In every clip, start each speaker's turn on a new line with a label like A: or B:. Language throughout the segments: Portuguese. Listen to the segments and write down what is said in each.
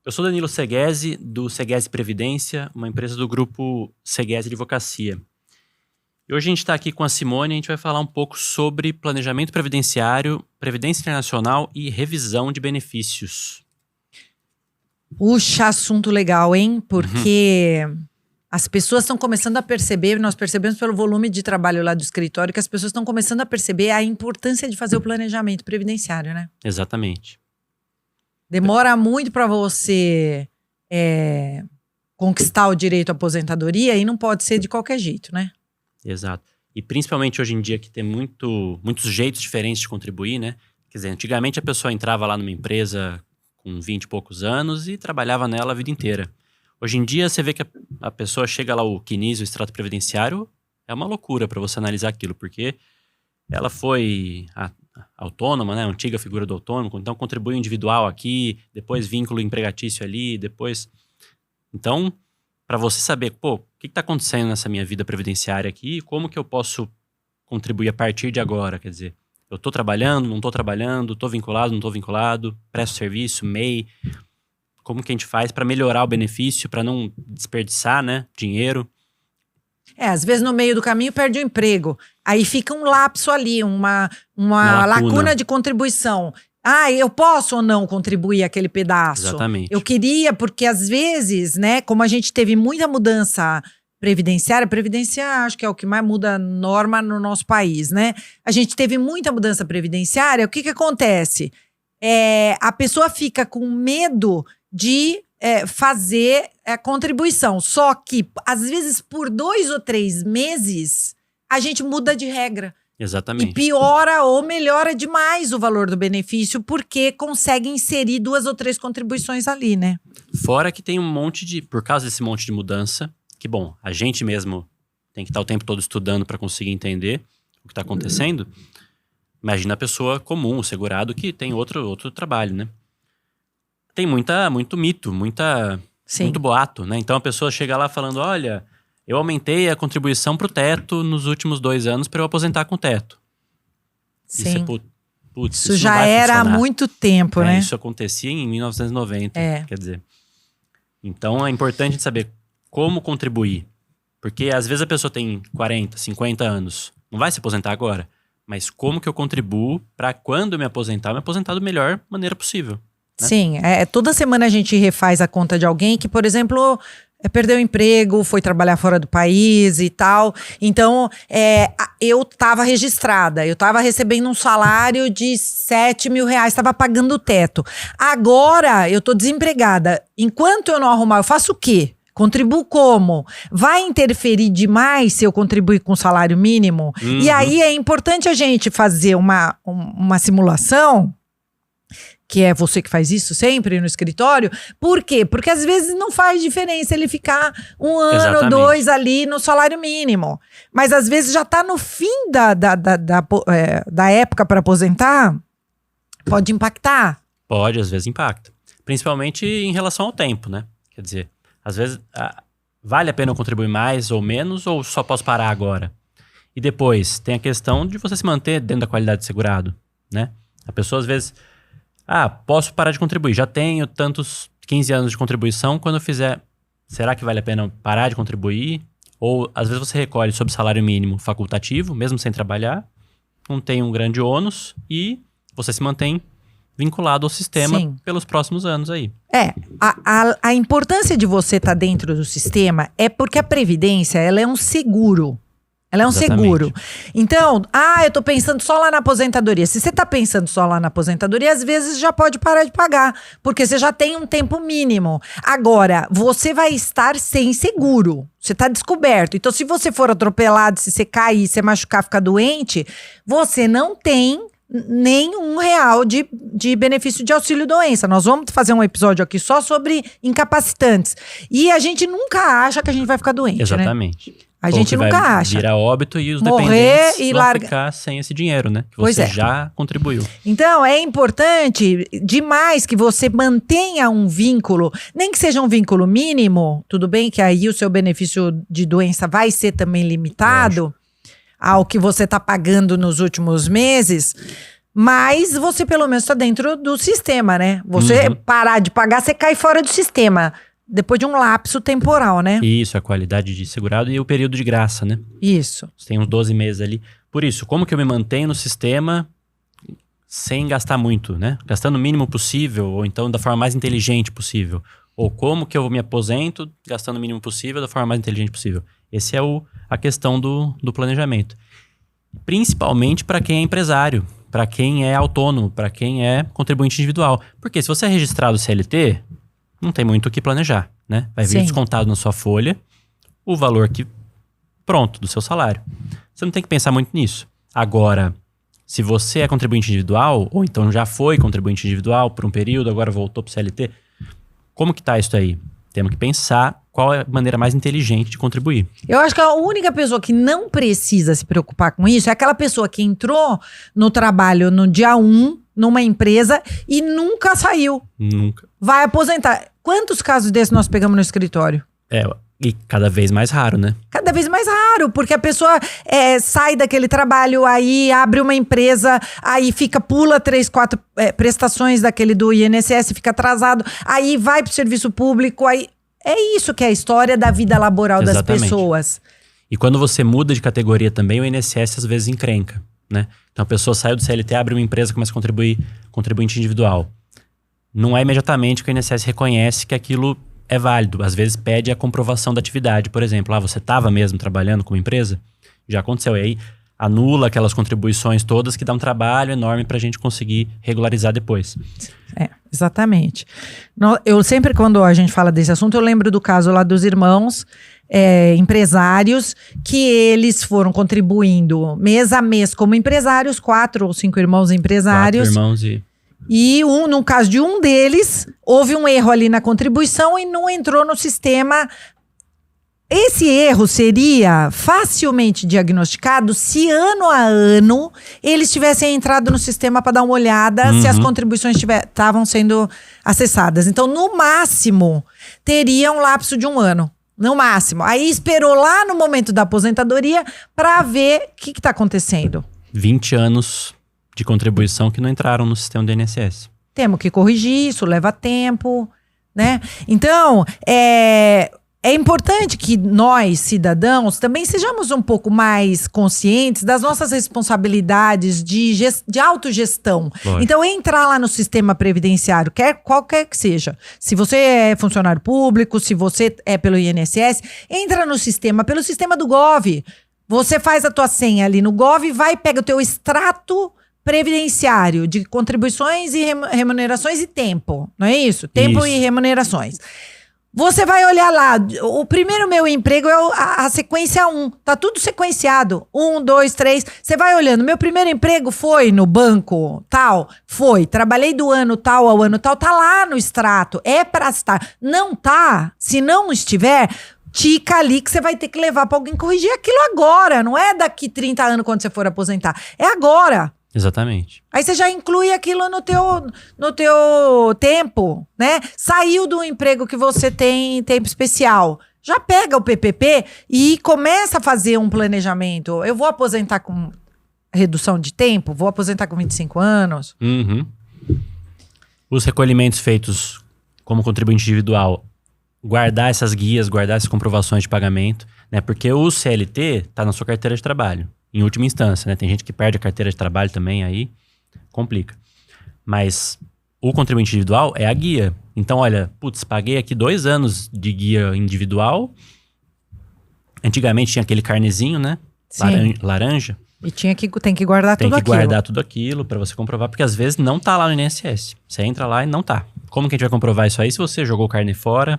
A: Eu sou Danilo Seghezi, do Seghezi Previdência, uma empresa do grupo Seghezi Advocacia. E hoje a gente está aqui com a Simone e a gente vai falar um pouco sobre planejamento previdenciário, previdência internacional e revisão de benefícios.
B: Puxa, assunto legal, hein? Porque as pessoas estão começando a perceber, nós percebemos pelo volume de trabalho lá do escritório, que as pessoas estão começando a perceber a importância de fazer o planejamento previdenciário, né?
A: Exatamente.
B: Demora muito para você conquistar o direito à aposentadoria e não pode ser de qualquer jeito, né?
A: Exato. E principalmente hoje em dia que tem muitos jeitos diferentes de contribuir, né? Quer dizer, antigamente a pessoa entrava lá numa empresa com 20 e poucos anos e trabalhava nela a vida inteira. Hoje em dia você vê que a pessoa chega lá, o CNIS, o extrato previdenciário, é uma loucura para você analisar aquilo, porque ela foi autônoma, né? A antiga figura do autônomo, então contribuiu individual aqui, depois vínculo empregatício ali, depois... Então, para você saber, o que está acontecendo nessa minha vida previdenciária aqui, como que eu posso contribuir a partir de agora, quer dizer, eu estou trabalhando, não estou trabalhando, estou vinculado, não estou vinculado, presto serviço, MEI, como que a gente faz para melhorar o benefício, para não desperdiçar, né, dinheiro.
B: Às vezes no meio do caminho perde o emprego. Aí fica um lapso ali, uma lacuna de contribuição. Eu posso ou não contribuir aquele pedaço?
A: Exatamente.
B: Eu queria, porque às vezes, né, como a gente teve muita mudança previdenciária, previdência acho que é o que mais muda norma no nosso país, né? A gente teve muita mudança previdenciária, o que acontece? A pessoa fica com medo de fazer contribuição. Só que, às vezes, por 2 ou 3 meses, a gente muda de regra.
A: Exatamente.
B: E piora ou melhora demais o valor do benefício, porque consegue inserir 2 ou 3 contribuições ali, né?
A: Fora que tem por causa desse monte de mudança, que bom, a gente mesmo tem que estar o tempo todo estudando para conseguir entender o que está acontecendo. Imagina a pessoa comum, o segurado, que tem outro trabalho, né? Tem muito mito, muito boato, né? Então a pessoa chega lá falando, olha, eu aumentei a contribuição pro teto nos últimos 2 anos para eu aposentar com teto.
B: Sim.
A: Isso
B: já era há muito tempo, né?
A: Isso acontecia em 1990, quer dizer. Então é importante a gente saber como contribuir. Porque às vezes a pessoa tem 40, 50 anos, não vai se aposentar agora. Mas como que eu contribuo para quando eu me aposentar da melhor maneira possível. Né?
B: Sim, toda semana a gente refaz a conta de alguém que, por exemplo, perdeu o emprego, foi trabalhar fora do país e tal. Então, eu estava registrada, eu estava recebendo um salário de 7 mil reais, estava pagando o teto. Agora, eu estou desempregada. Enquanto eu não arrumar, eu faço o quê? Contribuo como? Vai interferir demais se eu contribuir com o salário mínimo? E aí é importante a gente fazer uma simulação, que é você que faz isso sempre no escritório. Por quê? Porque às vezes não faz diferença ele ficar 1 ano ou 2 ali no salário mínimo. Mas às vezes já está no fim da época para aposentar, pode impactar.
A: Pode, às vezes impacta. Principalmente em relação ao tempo, né? Quer dizer, às vezes vale a pena eu contribuir mais ou menos, ou só posso parar agora? E depois, tem a questão de você se manter dentro da qualidade de segurado, né? A pessoa às vezes... posso parar de contribuir. Já tenho tantos 15 anos de contribuição. Quando eu fizer, será que vale a pena parar de contribuir? Ou, às vezes, você recolhe sob salário mínimo facultativo, mesmo sem trabalhar. Não tem um grande ônus. E você se mantém vinculado ao sistema pelos próximos anos aí.
B: A importância de você estar dentro do sistema é porque a Previdência, ela é um seguro. Ela é um seguro. Então, eu tô pensando só lá na aposentadoria. Se você tá pensando só lá na aposentadoria, às vezes já pode parar de pagar, porque você já tem um tempo mínimo. Agora, você vai estar sem seguro. Você tá descoberto. Então, se você for atropelado, se você cair, se você machucar, ficar doente, você não tem nem R$1 de benefício de auxílio-doença. Nós vamos fazer um episódio aqui só sobre incapacitantes. E a gente nunca acha que a gente vai ficar doente,
A: Exatamente.
B: Né? A gente nunca acha.
A: Virar óbito e os
B: morrer
A: dependentes vão ficar sem esse dinheiro, né? Que você já contribuiu.
B: Então, é importante demais que você mantenha um vínculo, nem que seja um vínculo mínimo, tudo bem que aí o seu benefício de doença vai ser também limitado ao que você está pagando nos últimos meses, Mas você pelo menos está dentro do sistema, né? Você parar de pagar, você cai fora do sistema. Depois de um lapso temporal, né?
A: Isso, a qualidade de segurado e o período de graça, né?
B: Isso.
A: Você tem uns 12 meses ali. Por isso, como que eu me mantenho no sistema sem gastar muito, né? Gastando o mínimo possível, ou então da forma mais inteligente possível. Ou como que eu me aposento gastando o mínimo possível da forma mais inteligente possível. Essa é a questão do planejamento. Principalmente para quem é empresário, para quem é autônomo, para quem é contribuinte individual. Porque se você é registrado CLT, não tem muito o que planejar, né? Vai vir descontado na sua folha o valor pronto do seu salário. Você não tem que pensar muito nisso. Agora, se você é contribuinte individual, ou então já foi contribuinte individual por um período, agora voltou para o CLT, como que tá isso aí? Temos que pensar qual é a maneira mais inteligente de contribuir.
B: Eu acho que a única pessoa que não precisa se preocupar com isso é aquela pessoa que entrou no trabalho no dia 1, numa empresa, e nunca saiu.
A: Nunca.
B: Vai aposentar. Quantos casos desses nós pegamos no escritório?
A: E cada vez mais raro, né?
B: Cada vez mais raro, porque a pessoa sai daquele trabalho, aí abre uma empresa, aí pula 3, 4 prestações daquele do INSS, fica atrasado, aí vai pro serviço público, aí... É isso que é a história da vida laboral das pessoas.
A: E quando você muda de categoria também, o INSS às vezes encrenca, né? Então a pessoa saiu do CLT, abre uma empresa, começa a contribuir, contribuinte individual. Não é imediatamente que o INSS reconhece que aquilo é válido. Às vezes pede a comprovação da atividade, por exemplo. Você estava mesmo trabalhando com uma empresa? Já aconteceu. E aí anula aquelas contribuições todas que dá um trabalho enorme para a gente conseguir regularizar depois.
B: Exatamente. Eu sempre, quando a gente fala desse assunto, eu lembro do caso lá dos irmãos empresários, que eles foram contribuindo mês a mês como empresários, 4 ou 5 irmãos empresários.
A: 4 irmãos
B: E no caso de um deles, houve um erro ali na contribuição e não entrou no sistema. Esse erro seria facilmente diagnosticado se ano a ano eles tivessem entrado no sistema para dar uma olhada se as contribuições estavam sendo acessadas. Então, no máximo, teria um lapso de 1 ano. No máximo. Aí esperou lá no momento da aposentadoria para ver o que está acontecendo.
A: 20 anos de contribuição que não entraram no sistema do INSS.
B: Temos que corrigir, isso leva tempo, né? Então, é importante que nós, cidadãos, também sejamos um pouco mais conscientes das nossas responsabilidades de autogestão.
A: Lógico.
B: Então, entrar lá no sistema previdenciário, qualquer que seja. Se você é funcionário público, se você é pelo INSS, entra no sistema, pelo sistema do Gov. Você faz a tua senha ali no Gov, pega o teu extrato previdenciário de contribuições e remunerações e tempo. Não é isso? Tempo e remunerações. Você vai olhar lá, o primeiro meu emprego é a sequência 1, tá tudo sequenciado, 1, 2, 3, você vai olhando, meu primeiro emprego foi no banco tal, trabalhei do ano tal ao ano tal, tá lá no extrato, é pra estar, não tá, se não estiver, tica ali que você vai ter que levar pra alguém corrigir aquilo agora, não é daqui 30 anos quando você for aposentar, é agora.
A: Exatamente.
B: Aí você já inclui aquilo no teu tempo, né? Saiu do emprego que você tem tempo especial. Já pega o PPP e começa a fazer um planejamento. Eu vou aposentar com redução de tempo? Vou aposentar com 25 anos?
A: Os recolhimentos feitos como contribuinte individual, guardar essas guias, guardar essas comprovações de pagamento, né? Porque o CLT está na sua carteira de trabalho. Em última instância, né? Tem gente que perde a carteira de trabalho também, aí complica. Mas o contribuinte individual é a guia. Então, olha, paguei aqui 2 anos de guia individual. Antigamente tinha aquele carnezinho, né?
B: Sim.
A: Laranja.
B: E tem que guardar tudo aquilo.
A: Tem que guardar tudo aquilo para você comprovar, porque às vezes não tá lá no INSS. Você entra lá e não tá. Como que a gente vai comprovar isso aí se você jogou carne fora?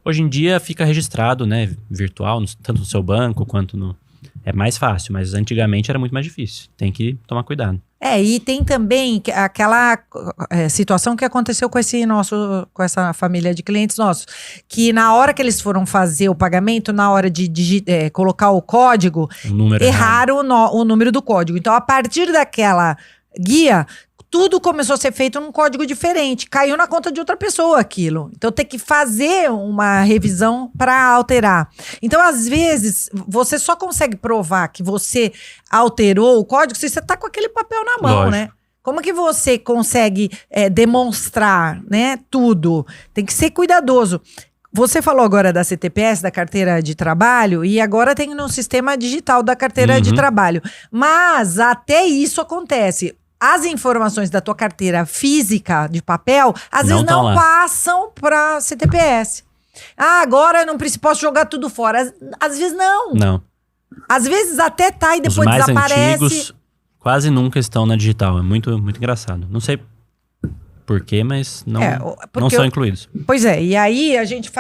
A: Hoje em dia fica registrado, né? Virtual, tanto no seu banco quanto no... É mais fácil, mas antigamente era muito mais difícil. Tem que tomar cuidado.
B: E tem também aquela situação que aconteceu com essa família de clientes nossos, que na hora que eles foram fazer o pagamento, na hora de colocar o código, erraram o número do código. Então, a partir daquela guia, tudo começou a ser feito num código diferente. Caiu na conta de outra pessoa aquilo. Então tem que fazer uma revisão para alterar. Então, às vezes, você só consegue provar que você alterou o código se você tá com aquele papel na mão, né? Como que você consegue demonstrar, né, tudo? Tem que ser cuidadoso. Você falou agora da CTPS, da carteira de trabalho, e agora tem no sistema digital da carteira de trabalho. Mas até isso acontece. As informações da tua carteira física de papel, às vezes não passam para CTPS. Ah, agora eu não posso jogar tudo fora. Às vezes não.
A: Não.
B: Às vezes até tá e depois
A: os mais
B: desaparece.
A: Antigos quase nunca estão na digital. É muito, muito engraçado. Não sei por quê, mas não são incluídos.
B: Pois é, e aí a gente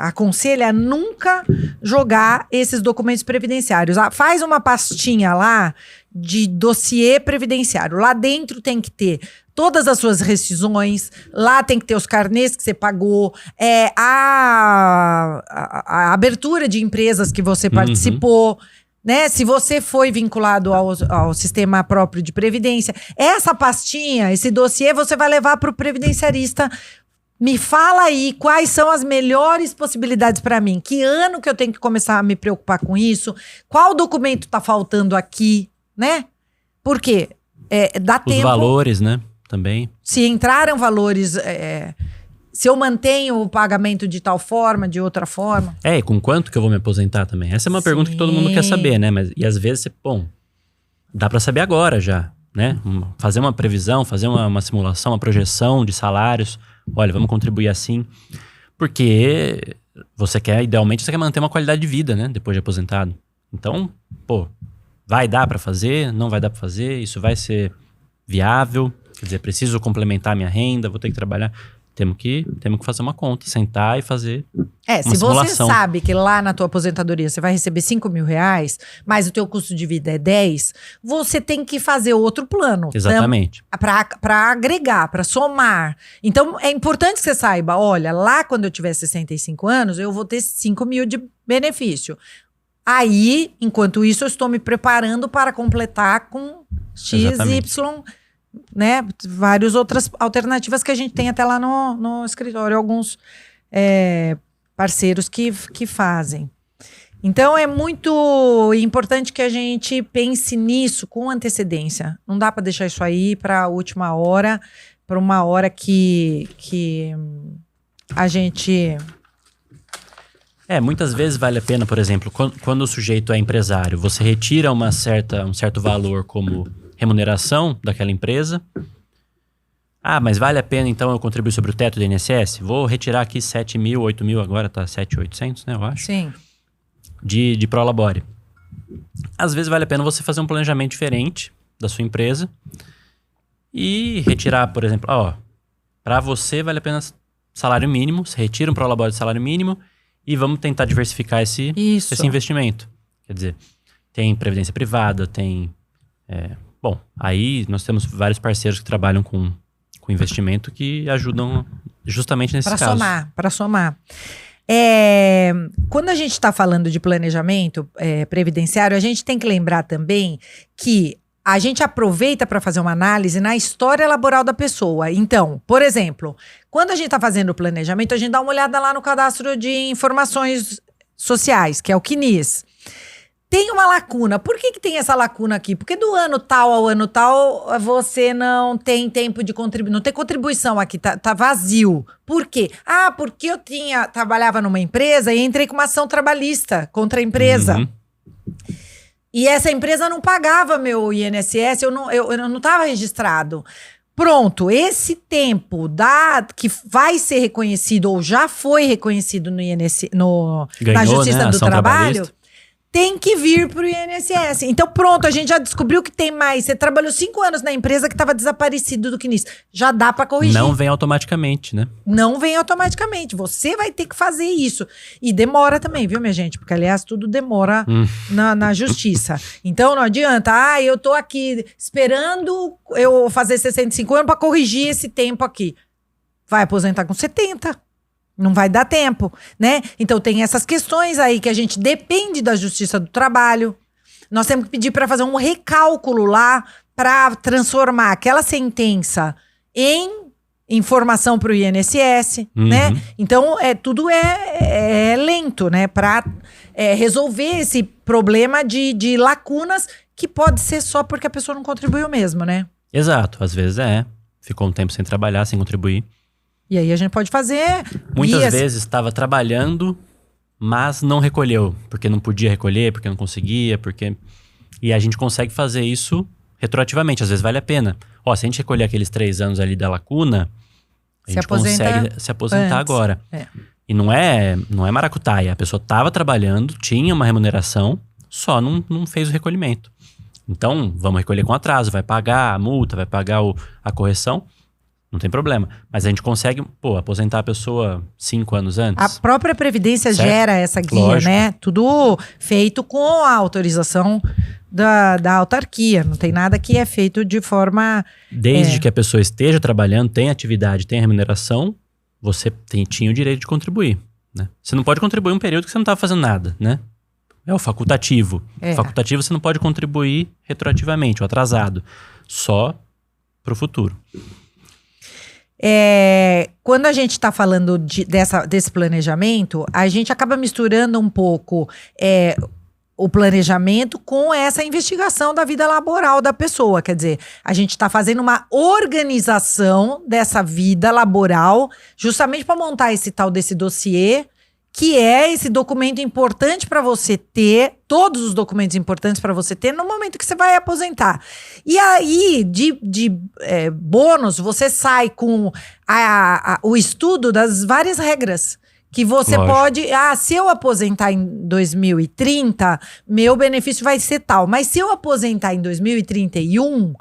B: aconselha nunca jogar esses documentos previdenciários. Faz uma pastinha lá de dossiê previdenciário. Lá dentro tem que ter todas as suas rescisões, lá tem que ter os carnês que você pagou, a abertura de empresas que você participou, né? Se você foi vinculado ao sistema próprio de previdência. Essa pastinha, esse dossiê, você vai levar para o previdenciarista. Me fala aí quais são as melhores possibilidades para mim. Que ano que eu tenho que começar a me preocupar com isso? Qual documento está faltando aqui, né? Por quê? Dá tempo.
A: Os valores, né? Também.
B: Se entraram valores, se eu mantenho o pagamento de tal forma, de outra forma.
A: E com quanto que eu vou me aposentar também? Essa é uma pergunta que todo mundo quer saber, né? E às vezes, dá pra saber agora já, né? Fazer uma previsão, fazer uma simulação, uma projeção de salários. Olha, vamos contribuir assim. Porque idealmente você quer manter uma qualidade de vida, né? Depois de aposentado. Então, vai dar pra fazer? Não vai dar pra fazer? Isso vai ser viável? Quer dizer, preciso complementar minha renda, vou ter que trabalhar. Temos que fazer uma conta, sentar e fazer uma simulação.
B: Você sabe que lá na tua aposentadoria você vai receber 5 mil reais, mas o teu custo de vida é 10, você tem que fazer outro plano.
A: Exatamente.
B: Para agregar, para somar. Então, é importante que você saiba, olha, lá quando eu tiver 65 anos, eu vou ter 5 mil de benefício. Aí, enquanto isso, eu estou me preparando para completar com X,
A: Exatamente.
B: Y, né? Várias outras alternativas que a gente tem até lá no escritório, alguns parceiros que fazem. Então é muito importante que a gente pense nisso com antecedência. Não dá para deixar isso aí para a última hora, para uma hora que a gente...
A: Muitas vezes vale a pena, por exemplo, quando o sujeito é empresário, você retira um certo valor como remuneração daquela empresa. Mas vale a pena então eu contribuir sobre o teto do INSS? Vou retirar aqui 7 mil, 8 mil, agora tá 7.800, né, eu acho.
B: Sim.
A: De Prolabore. Às vezes vale a pena você fazer um planejamento diferente da sua empresa e retirar, por exemplo, para você vale a pena salário mínimo, você retira um Prolabore de salário mínimo e vamos tentar diversificar esse investimento. Quer dizer, tem previdência privada, tem... aí nós temos vários parceiros que trabalham com investimento que ajudam justamente nesse caso.
B: Para somar. Quando a gente está falando de planejamento previdenciário, a gente tem que lembrar também que a gente aproveita para fazer uma análise na história laboral da pessoa. Então, por exemplo, quando a gente está fazendo o planejamento, a gente dá uma olhada lá no cadastro de informações sociais, que é o CNIS. Tem uma lacuna. Por que tem essa lacuna aqui? Porque do ano tal ao ano tal, você não tem tempo de contribuir. Não tem contribuição aqui, tá vazio. Por quê? Porque eu trabalhava numa empresa e entrei com uma ação trabalhista contra a empresa. E essa empresa não pagava meu INSS, eu não estava registrado. Pronto, esse tempo que vai ser reconhecido ou já foi reconhecido no INSS, na Justiça do Trabalho, tem que vir para o INSS. Então pronto, a gente já descobriu que tem mais. Você trabalhou 5 anos na empresa que estava desaparecido do CNIS. Já dá para corrigir.
A: Não vem automaticamente, né?
B: Não vem automaticamente. Você vai ter que fazer isso. E demora também, viu, minha gente? Porque, aliás, tudo demora na justiça. Então não adianta. Eu tô aqui esperando eu fazer 65 anos para corrigir esse tempo aqui. Vai aposentar com 70. Não vai dar tempo, né? Então tem essas questões aí que a gente depende da Justiça do Trabalho. Nós temos que pedir para fazer um recálculo lá para transformar aquela sentença em informação para o INSS, né? Então tudo é lento, né? Para resolver esse problema de lacunas que pode ser só porque a pessoa não contribuiu mesmo, né?
A: Exato, às vezes ficou um tempo sem trabalhar, sem contribuir.
B: E aí a gente pode fazer...
A: Muitas vezes estava trabalhando, mas não recolheu, porque não podia recolher, porque não conseguia, E a gente consegue fazer isso retroativamente, às vezes vale a pena. Se a gente recolher aqueles 3 anos ali da lacuna, a gente consegue se aposentar agora. E não é maracutaia, a pessoa estava trabalhando, tinha uma remuneração, só não fez o recolhimento. Então, vamos recolher com atraso, vai pagar a multa, vai pagar a correção, não tem problema. Mas a gente consegue, aposentar a pessoa 5 anos antes.
B: A própria Previdência gera essa guia,
A: Lógico.
B: né? Tudo feito com a autorização da autarquia. Não tem nada que é feito de forma...
A: Desde que a pessoa esteja trabalhando, tem atividade, tem remuneração, você tinha o direito de contribuir, né? Você não pode contribuir um período que você não estava fazendo nada, né? É o facultativo. Facultativo você não pode contribuir retroativamente, ou atrasado. Só para o futuro.
B: Quando a gente está falando desse planejamento, a gente acaba misturando um pouco o planejamento com essa investigação da vida laboral da pessoa. Quer dizer, a gente está fazendo uma organização dessa vida laboral justamente para montar esse tal desse dossiê, que é esse documento importante para você ter, todos os documentos importantes para você ter no momento que você vai aposentar. E aí, de bônus, você sai com o estudo das várias regras. Que você pode... se eu aposentar em 2030, meu benefício vai ser tal. Mas se eu aposentar em 2031...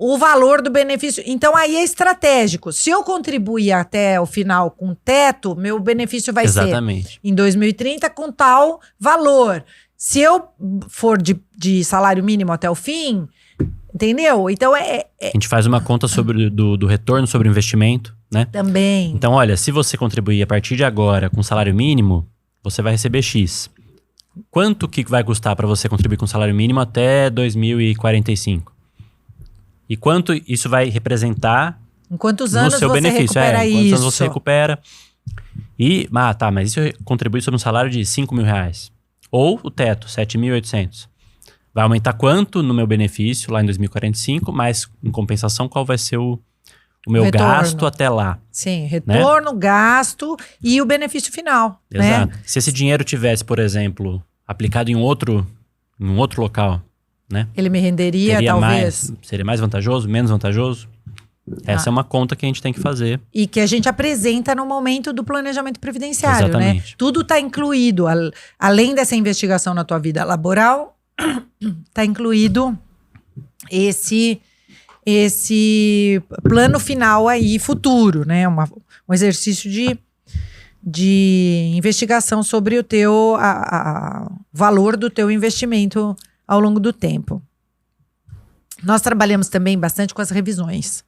B: o valor do benefício. Então, aí é estratégico. Se eu contribuir até o final com teto, meu benefício vai ser em 2030 com tal valor. Se eu for de salário mínimo até o fim, entendeu? Então, A
A: gente faz uma conta do retorno sobre o investimento, né?
B: Também.
A: Então, olha, se você contribuir a partir de agora com salário mínimo, você vai receber X. Quanto que vai custar para você contribuir com salário mínimo até 2045? E quanto isso vai representar
B: em quantos anos
A: no seu
B: você
A: benefício?
B: Recupera
A: em quantos
B: isso?
A: anos você recupera. Mas isso contribui sobre um salário de 5 mil reais. Ou o teto, 7.800. Vai aumentar quanto no meu benefício lá em 2045, mas em compensação qual vai ser o meu gasto até lá?
B: Sim, retorno, gasto e o benefício final.
A: Exato.
B: Né?
A: Se esse dinheiro tivesse, por exemplo, aplicado em um outro local, né?
B: Ele me renderia, talvez.
A: Seria mais vantajoso, menos vantajoso? Essa é uma conta que a gente tem que fazer.
B: E que a gente apresenta no momento do planejamento previdenciário,
A: Exatamente.
B: Né? Tudo está incluído. Além dessa investigação na tua vida laboral, está incluído esse plano final aí, futuro, né? Um exercício de investigação sobre o teu valor do teu investimento ao longo do tempo. Nós trabalhamos também bastante com as revisões.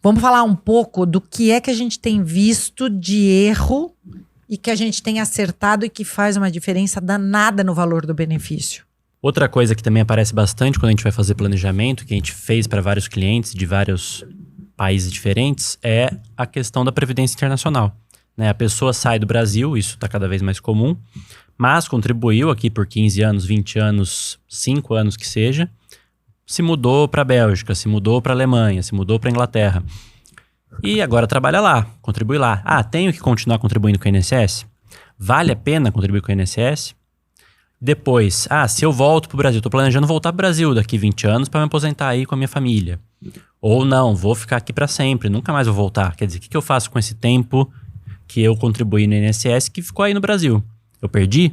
B: Vamos falar um pouco do que é que a gente tem visto de erro e que a gente tem acertado e que faz uma diferença danada no valor do benefício.
A: Outra coisa que também aparece bastante quando a gente vai fazer planejamento, que a gente fez para vários clientes de vários países diferentes, é a questão da previdência internacional. Né? A pessoa sai do Brasil, isso está cada vez mais comum, mas contribuiu aqui por 15 anos, 20 anos, 5 anos que seja, se mudou para a Bélgica, se mudou para a Alemanha, se mudou para a Inglaterra. E agora trabalha lá, contribui lá. Tenho que continuar contribuindo com o INSS? Vale a pena contribuir com o INSS? Depois, se eu volto para o Brasil, estou planejando voltar para o Brasil daqui 20 anos para me aposentar aí com a minha família. Ou não, vou ficar aqui para sempre, nunca mais vou voltar. Quer dizer, o que eu faço com esse tempo que eu contribuí no INSS que ficou aí no Brasil? Eu perdi?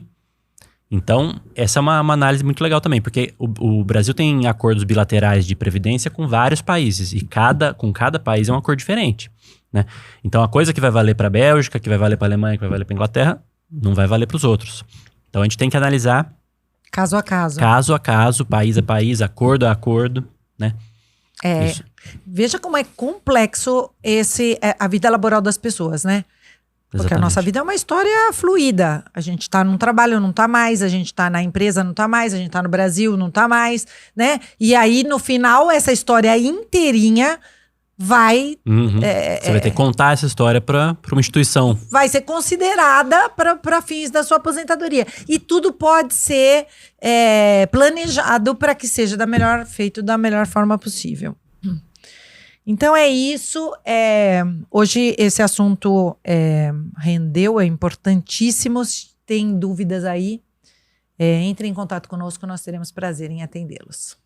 A: Então, essa é uma análise muito legal também, porque o Brasil tem acordos bilaterais de previdência com vários países, e com cada país é um acordo diferente, né? Então, a coisa que vai valer para a Bélgica, que vai valer para a Alemanha, que vai valer para a Inglaterra, não vai valer para os outros. Então, a gente tem que analisar
B: caso a caso.
A: Caso a caso, país a país, acordo a acordo, né?
B: Isso. Veja como é complexo a vida laboral das pessoas, né? Porque
A: Exatamente.
B: a nossa vida é uma história fluida. A gente tá num trabalho, não tá mais. A gente tá na empresa, não tá mais. A gente tá no Brasil, não tá mais, né? E aí, no final, essa história inteirinha vai...
A: Você vai ter que contar essa história para uma instituição.
B: Vai ser considerada para fins da sua aposentadoria. E tudo pode ser planejado para que seja feito da melhor forma possível. Então é isso. Hoje esse assunto rendeu, é importantíssimo. Se tem dúvidas aí, entre em contato conosco, nós teremos prazer em atendê-los.